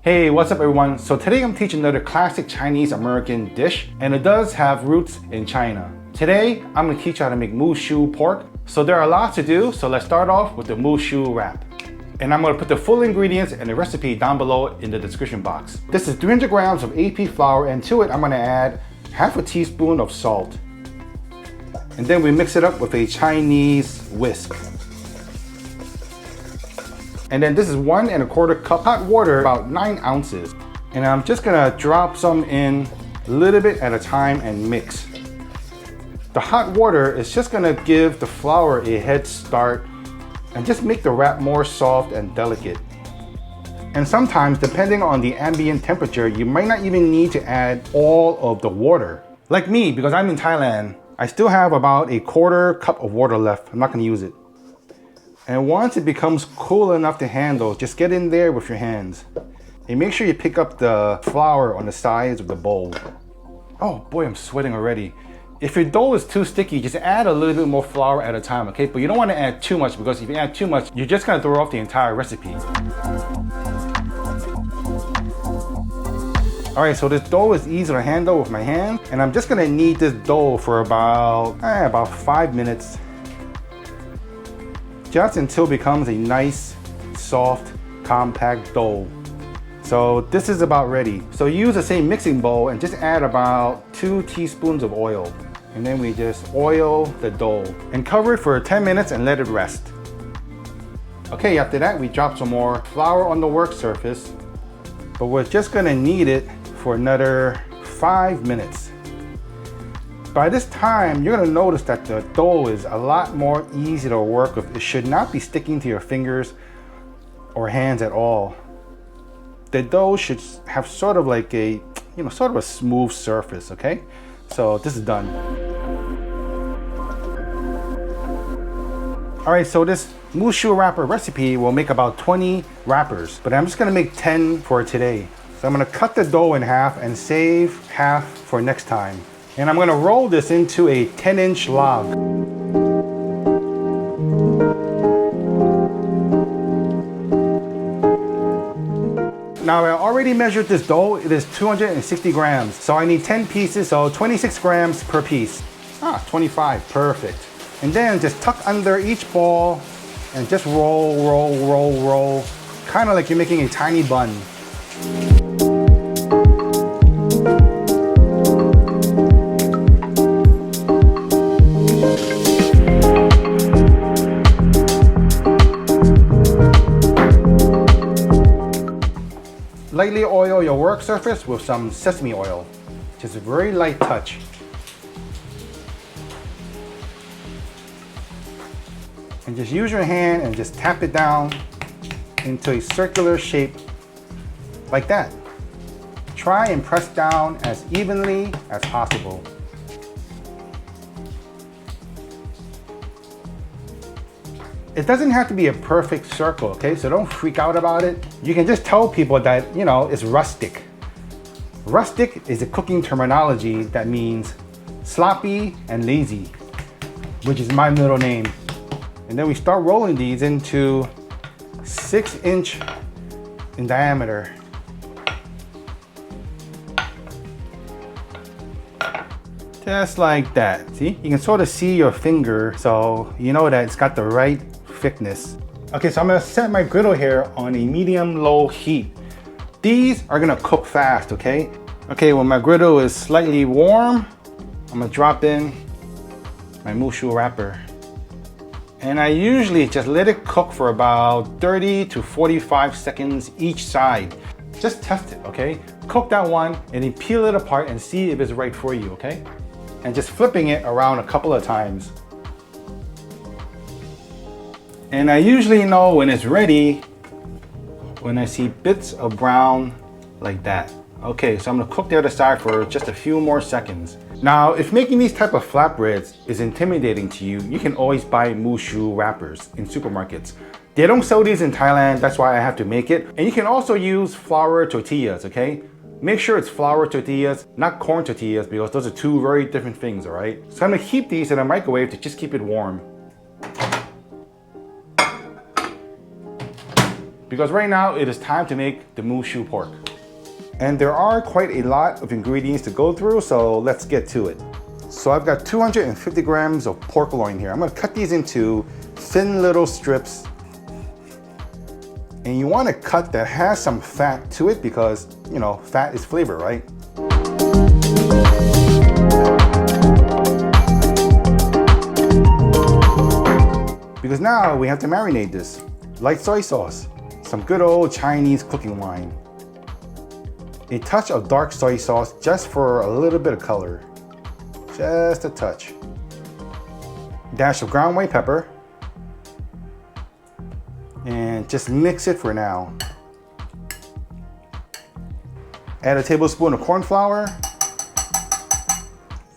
Hey, what's up everyone? So today I'm teaching another classic Chinese American dish, and it does have roots in China. Today, I'm gonna teach you how to make Moo Shu pork. So there are lots to do, so let's start off with the Moo Shu wrap. And I'm gonna put the full ingredients and the recipe down below in the description box. This is 300 grams of AP flour, and to it I'm gonna add half a teaspoon of salt. And then we mix it up with a Chinese whisk. And then this is 1 1/4 cup hot water, about 9 ounces. And I'm just gonna drop some in a little bit at a time and mix. The hot water is just gonna give the flour a head start and just make the wrap more soft and delicate. And sometimes, depending on the ambient temperature, you might not even need to add all of the water. Like me, because I'm in Thailand, I still have about a 1/4 cup of water left. I'm not gonna use it. And once it becomes cool enough to handle, just get in there with your hands. And make sure you pick up the flour on the sides of the bowl. Oh boy, I'm sweating already. If your dough is too sticky, just add a little bit more flour at a time, okay? But you don't want to add too much, because if you add too much, you're just gonna throw off the entire recipe. All right, so this dough is easy to handle with my hand, and I'm just gonna knead this dough for about 5 minutes. Just until it becomes a nice, soft, compact dough. So this is about ready. So use the same mixing bowl and just add about 2 teaspoons of oil. And then we just oil the dough and cover it for 10 minutes and let it rest. Okay, after that we drop some more flour on the work surface, but we're just gonna knead it for another 5 minutes. By this time, you're gonna notice that the dough is a lot more easy to work with. It should not be sticking to your fingers or hands at all. The dough should have sort of like a, sort of a smooth surface, okay? So this is done. All right, so this Moo Shu Wrapper recipe will make about 20 wrappers, but I'm just gonna make 10 for today. So I'm gonna cut the dough in half and save half for next time. And I'm gonna roll this into a 10-inch log. Now I already measured this dough. It is 260 grams. So I need 10 pieces, so 26 grams per piece. 25, perfect. And then just tuck under each ball and just roll, roll, roll, roll. Kind of like you're making a tiny bun. Lightly oil your work surface with some sesame oil. Just a very light touch. And just use your hand and just tap it down into a circular shape like that. Try and press down as evenly as possible. It doesn't have to be a perfect circle, okay? So don't freak out about it. You can just tell people that, it's rustic. Rustic is a cooking terminology that means sloppy and lazy, which is my middle name. And then we start rolling these into 6-inch in diameter. Just like that, see? You can sort of see your finger, so you know that it's got the right thickness. Okay, so I'm gonna set my griddle here on a medium-low heat. These are gonna cook fast, okay? Okay, when my griddle is slightly warm, I'm gonna drop in my Moo Shu wrapper. And I usually just let it cook for about 30 to 45 seconds each side. Just test it, okay? Cook that one and then peel it apart and see if it's right for you, okay? And just flipping it around a couple of times. And I usually know when it's ready when I see bits of brown like that. Okay, so I'm gonna cook the other side for just a few more seconds. Now, if making these type of flatbreads is intimidating to you, you can always buy Moo Shu wrappers in supermarkets. They don't sell these in Thailand, that's why I have to make it. And you can also use flour tortillas, okay? Make sure it's flour tortillas, not corn tortillas, because those are two very different things, all right? So I'm gonna keep these in a microwave to just keep it warm. because right now it is time to make the Moo Shu pork. And there are quite a lot of ingredients to go through, so let's get to it. So I've got 250 grams of pork loin here. I'm gonna cut these into thin little strips. And you wanna cut that has some fat to it because, you know, fat is flavor, right? Because now we have to marinate this. Light soy sauce, some good old Chinese cooking wine, a touch of dark soy sauce just for a little bit of color, just a touch, dash of ground white pepper, and just mix it for now. Add a tablespoon of corn flour.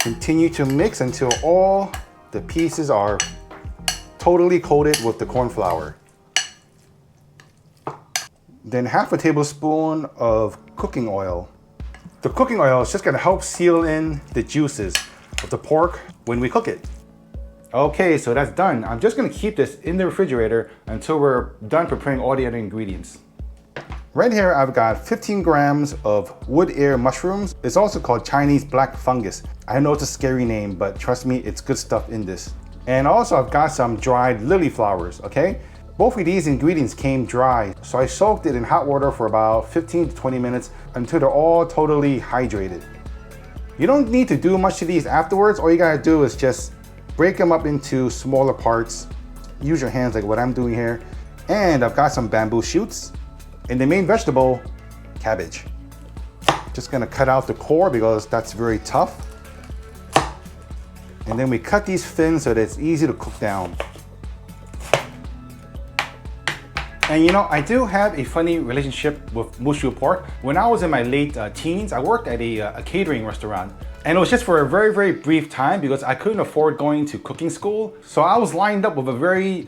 Continue to mix until all the pieces are totally coated with the corn flour. Then half a tablespoon of cooking oil. The cooking oil is just gonna help seal in the juices of the pork when we cook it. Okay, so that's done. I'm just gonna keep this in the refrigerator until we're done preparing all the other ingredients. Right here, I've got 15 grams of wood ear mushrooms. It's also called Chinese black fungus. I know it's a scary name, but trust me, it's good stuff in this. And also I've got some dried lily flowers, okay? Both of these ingredients came dry, so I soaked it in hot water for about 15 to 20 minutes until they're all totally hydrated. You don't need to do much to these afterwards. All you gotta do is just break them up into smaller parts. Use your hands like what I'm doing here. And I've got some bamboo shoots. And the main vegetable, cabbage. Just gonna cut out the core because that's very tough. And then we cut these thin so that it's easy to cook down. And you know, I do have a funny relationship with Moo Shu Pork. When I was in my late teens, I worked at a catering restaurant. And it was just for a very, very brief time because I couldn't afford going to cooking school. So I was lined up with a very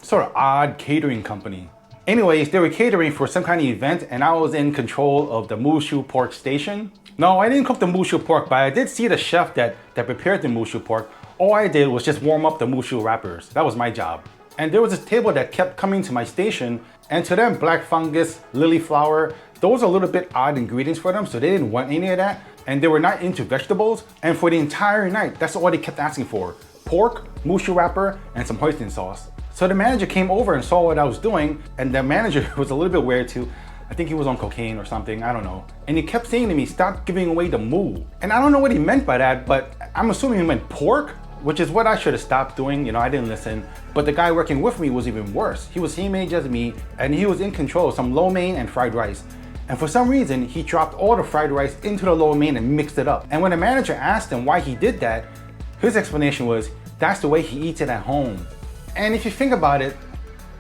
sort of odd catering company. Anyways, they were catering for some kind of event and I was in control of the Moo Shu Pork station. No, I didn't cook the Moo Shu Pork, but I did see the chef that prepared the Moo Shu Pork. All I did was just warm up the Moo Shu wrappers. That was my job. And there was this table that kept coming to my station, and to them, black fungus, lily flower, those are a little bit odd ingredients for them, so they didn't want any of that, and they were not into vegetables, and for the entire night, that's all they kept asking for. Pork, Moo Shu wrapper, and some hoisin sauce. So the manager came over and saw what I was doing, and the manager was a little bit weird too. I think he was on cocaine or something, I don't know. And he kept saying to me, stop giving away the moo. And I don't know what he meant by that, but I'm assuming he meant pork, which is what I should have stopped doing. You know, I didn't listen. But the guy working with me was even worse. He was same age as me, and he was in control of some lo mein and fried rice. And for some reason, he dropped all the fried rice into the lo mein and mixed it up. And when the manager asked him why he did that, his explanation was, that's the way he eats it at home. And if you think about it,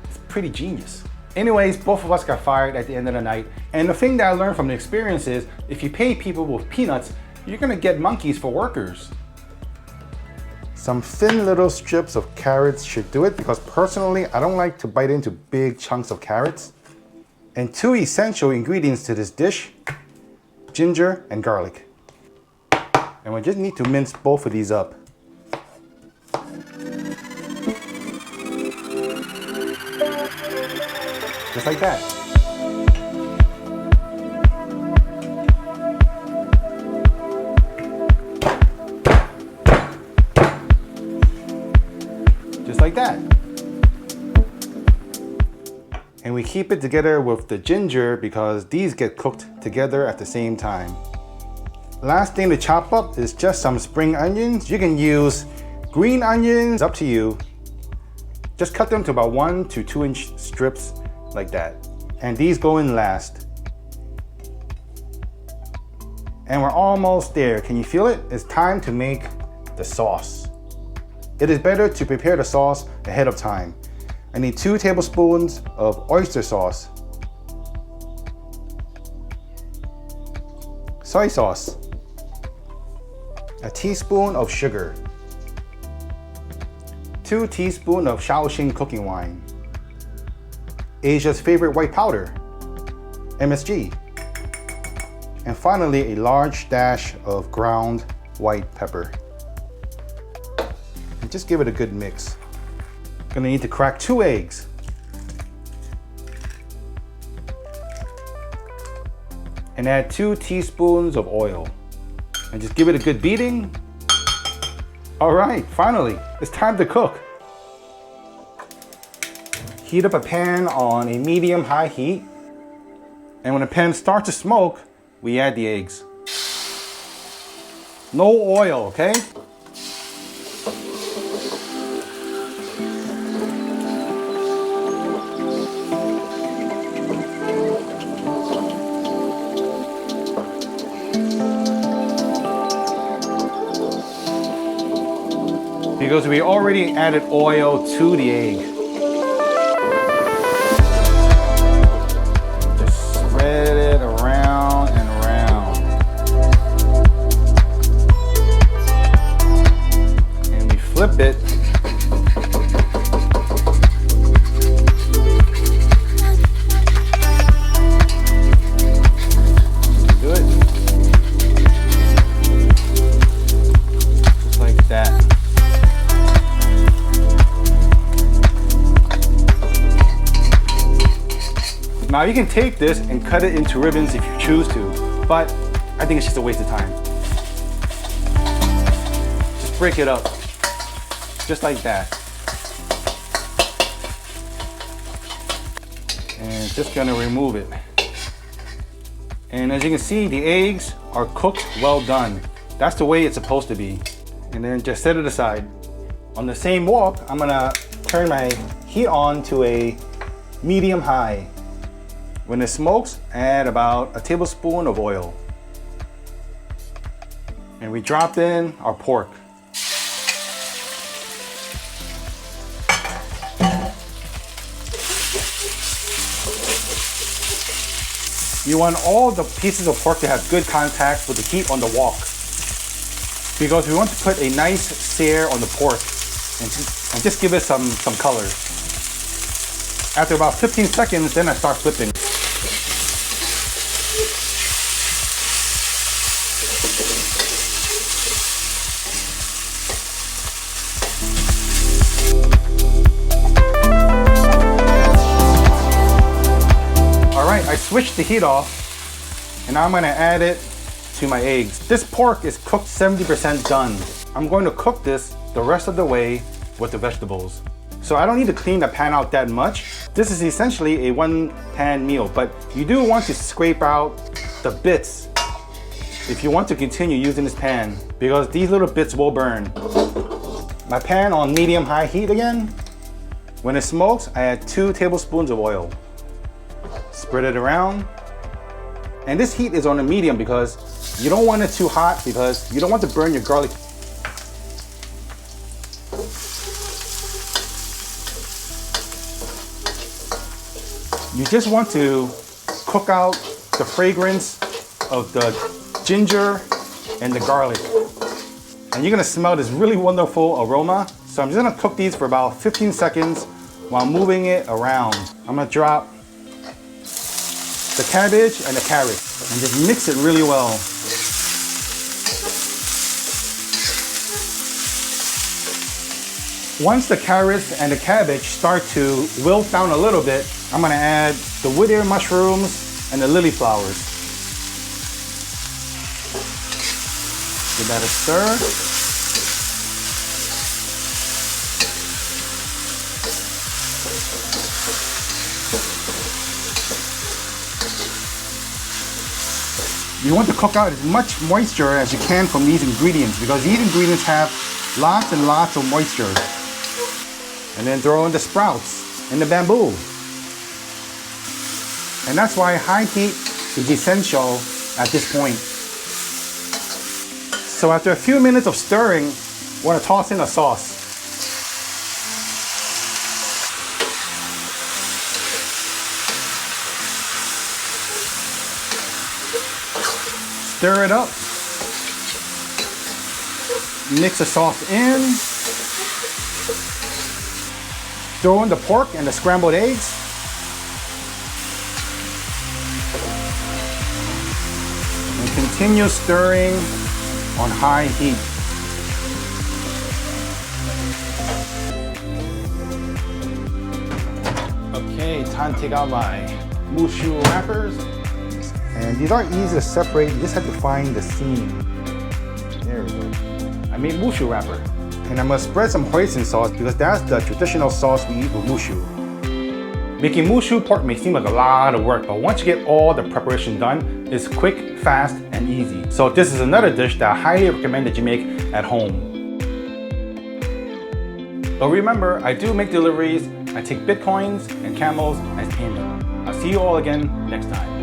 it's pretty genius. Anyways, both of us got fired at the end of the night. And the thing that I learned from the experience is, if you pay people with peanuts, you're gonna get monkeys for workers. Some thin little strips of carrots should do it because personally, I don't like to bite into big chunks of carrots. And two essential ingredients to this dish, ginger and garlic. And we just need to mince both of these up. Just like that. Just like that. And we keep it together with the ginger because these get cooked together at the same time. Last thing to chop up is just some spring onions. You can use green onions, up to you. Just cut them to about 1 to 2 inch strips like that. And these go in last. And we're almost there. Can you feel it? It's time to make the sauce. It is better to prepare the sauce ahead of time. I need 2 tablespoons of oyster sauce, soy sauce, a teaspoon of sugar, 2 teaspoons of Shaoxing cooking wine, Asia's favorite white powder, MSG, and finally a large dash of ground white pepper. And just give it a good mix. Gonna need to crack 2 eggs. and add 2 teaspoons of oil. And just give it a good beating. All right, finally, it's time to cook. Heat up a pan on a medium-high heat. And when the pan starts to smoke, we add the eggs. No oil, okay? Because we already added oil to the egg. Just spread it around and around. And we flip it. Good. Just like that. Now you can take this and cut it into ribbons if you choose to, but I think it's just a waste of time. Just break it up, just like that. And just gonna remove it. And as you can see, the eggs are cooked well done. That's the way it's supposed to be. And then just set it aside. On the same wok, I'm gonna turn my heat on to a medium-high. When it smokes, add about a tablespoon of oil. And we drop in our pork. You want all the pieces of pork to have good contact with the heat on the wok, because we want to put a nice sear on the pork and just give it some color. After about 15 seconds, then I start flipping. I switched the heat off, and now I'm gonna add it to my eggs. This pork is cooked 70% done. I'm going to cook this the rest of the way with the vegetables. So I don't need to clean the pan out that much. This is essentially a one pan meal, but you do want to scrape out the bits if you want to continue using this pan, because these little bits will burn. My pan on medium-high heat again. When it smokes, I add 2 tablespoons of oil. Spread it around. And this heat is on a medium because you don't want it too hot, because you don't want to burn your garlic. You just want to cook out the fragrance of the ginger and the garlic. And you're gonna smell this really wonderful aroma. So I'm just gonna cook these for about 15 seconds while moving it around. I'm gonna drop the cabbage and the carrot and just mix it really well. Once the carrots and the cabbage start to wilt down a little bit, I'm gonna add the wood ear mushrooms and the lily flowers. Give that a stir. You want to cook out as much moisture as you can from these ingredients, because these ingredients have lots and lots of moisture. And then throw in the sprouts and the bamboo. And that's why high heat is essential at this point. So after a few minutes of stirring, we want to toss in a sauce. Stir it up. Mix the sauce in. Throw in the pork and the scrambled eggs. And continue stirring on high heat. Okay, time to take out my Moo Shu wrappers. And these aren't easy to separate, you just have to find the seam. There we go. I made Moo Shu Wrapper. And I'm gonna spread some hoisin sauce because that's the traditional sauce we eat with Moo Shu. Making Moo Shu pork may seem like a lot of work, but once you get all the preparation done, it's quick, fast, and easy. So this is another dish that I highly recommend that you make at home. But remember, I do make deliveries. I take Bitcoins and Camels as payment. I'll see you all again next time.